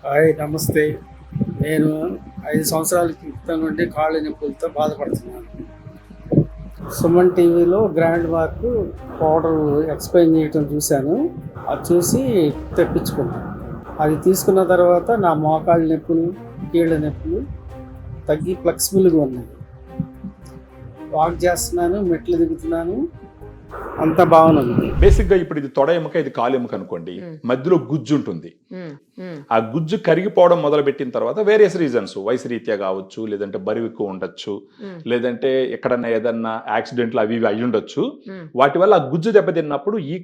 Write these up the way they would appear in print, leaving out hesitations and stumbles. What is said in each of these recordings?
Hi నమస్తే. నేను 5 సంవత్సరాల క్రితం నుండి కాళ్ళ నొప్పులతో బాధపడుతున్నాను. సుమన్ టీవీలో గ్రాండ్ మార్క్ పౌడర్ ఎక్స్‌ప్లెయిన్ చేయటం చూశాను. అది చూసి తెప్పించుకున్నాను. అది తీసుకున్న తర్వాత నా మోకాళ్ళ నొప్పులు, కీళ్ళ నొప్పులు తగ్గి ఫ్లెక్సిబుల్‌గా ఉన్నాయి. వాక్ చేస్తున్నాను, మెట్లు దిగుతున్నాను. అంతా బాగానే ఉంది. బేసిక్ గా ఇప్పుడు ఇది తొడ ఎముక, ఇది కాలు ఎముక అనుకోండి. మధ్యలో గుజ్జు ఉంటుంది. ఆ గుజ్జు కరిగిపోవడం మొదలు పెట్టిన తర్వాత వేరియస్ రీజన్స్, వయసు రీత్యా కావచ్చు, లేదంటే బరువు ఎక్కువ ఉండొచ్చు, లేదంటే ఎక్కడన్నా ఏదన్నా యాక్సిడెంట్లు అవి ఇవి అయి ఉండొచ్చు. వాటి వల్ల ఆ గుజ్జు దెబ్బతిన్నప్పుడు ఈ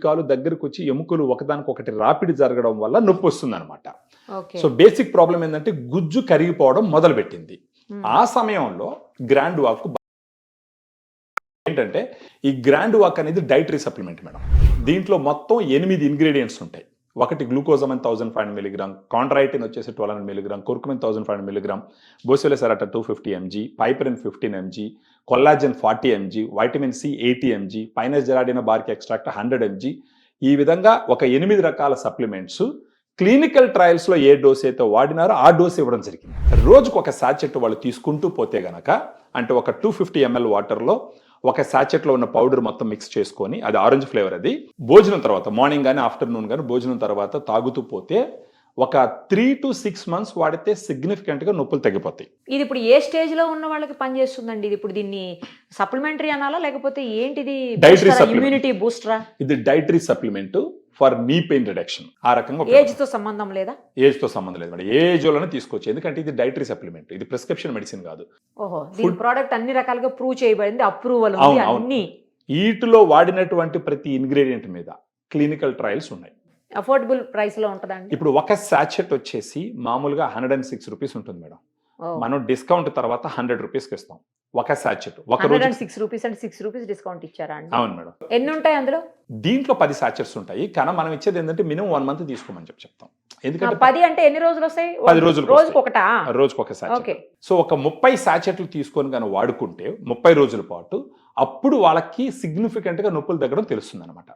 కాలు దగ్గరకు వచ్చి ఎముకలు ఒకదానికొకటి రాపిడి జరగడం వల్ల నొప్పి వస్తుంది అనమాట. సో బేసిక్ ప్రాబ్లం ఏంటంటే గుజ్జు కరిగిపోవడం మొదలు పెట్టింది. ఆ సమయంలో గ్రాండ్ వాక్ ఏంటంటే, ఈ గ్రాండ్ వాక్ అనేది డైటరీ సప్లిమెంట్ మేడం. దీంట్లో మొత్తం 8 ఇంగ్రీడియంట్స్ ఉంటాయి. ఒకటి గ్లూకోజమైన్ 1500 mg, కాంట్రాయిటిన్ వచ్చేసి 1200 mg, కుర్కుమిన్ 1500 mg, బోసిలోసెరాటా 250 mg, piperine 15 mg, collagen 40 mg, vitamin C 80 mg, పైనస్ జెరాడినా బార్క్ ఎక్స్ట్రాక్ట్ 100 mg. ఈ విధంగా ఒక 8 రకాల సప్లిమెంట్స్ క్లినికల్ ట్రయల్స్ లో ఏ డోస్ అయితే వాడినారో ఆ డోస్ ఇవ్వడం జరిగింది. రోజుకు ఒక సాచెట్ వాళ్ళు తీసుకుంటూ పోతే గనక, అంటే ఒక 250 ml వాటర్లో ఒక సాచెట్లో ఉన్న పౌడర్ మొత్తం మిక్స్ చేసుకొని, అది ఆరెంజ్ ఫ్లేవర్, అది భోజనం తర్వాత మార్నింగ్ కానీ ఆఫ్టర్నూన్ కానీ భోజనం తర్వాత తాగుతూ పోతే ఒక 3 to 6 months వాడితే సిగ్నిఫికెంట్ గా నొప్పులు తగ్గిపోతాయి. ఇది ఇప్పుడు ఏ స్టేజ్ లో ఉన్న వాళ్ళకి పనిచేస్తుందండి? ఇది ఇప్పుడు దీన్ని సప్లిమెంటరీ అనాలా, లేకపోతే ఏంటిది? ఇమ్యూనిటీ బూస్టరా? ఇది dietary supplement for knee pain reduction. ఆ రకంగా ఏజ్ తో సంబంధం లేదా? ఏజ్ తో సంబంధం లేదు మేడం. ఏజ్ లోనే తీసుకోవచ్చు, ఎందుకంటే ఇది డైటరీ సప్లిమెంట్, ఇది ప్రిస్క్రిప్షన్ మెడిసిన్ కాదు. ఓహో, దీని ప్రోడక్ట్ అన్ని రకాలుగా ప్రూవ్ చేయబడింది, అప్రూవల్ ఉంది అన్ని. వీటిలో వాడినటువంటి ప్రతి ఇంగ్రీడియంట్ మీద క్లినికల్ ట్రయల్స్ ఉన్నాయి. అఫోర్డబుల్ ప్రైస్ లో ఉంటుందండి. ఇప్పుడు ఒక సాచెట్ వచ్చేసి మామూలుగా 106 రూపీస్ ఉంటుంది మేడం. మనం డిస్కౌంట్ తర్వాత 100 రూపీస్కి ఇస్తాం ఒక సాచెట్. ఒక రోజు 106 రూపీస్ అంటే 6 రూపీస్ డిస్కౌంట్ ఇచ్చారా అండి? అవును మేడం. ఎన్ని ఉంటాయి అందులో? దీంట్లో 10 సాచెట్స్ ఉంటాయి, కానీ మనం ఇచ్చేది ఏంటంటే మినిమం 1 month తీసుకోమని చెప్తాం. ఎందుకంటే 10 అంటే ఎన్ని రోజులు వస్తాయి? 10 రోజులు. రోజుకు ఒక సాచెట్. సో ఒక 30 సాచెట్లు తీసుకొని కానీ వాడుకుంటే 30 రోజుల పాటు, అప్పుడు వాళ్ళకి సిగ్నిఫికెంట్ గా నొప్పులు తగ్గడం తెలుస్తుంది అనమాట.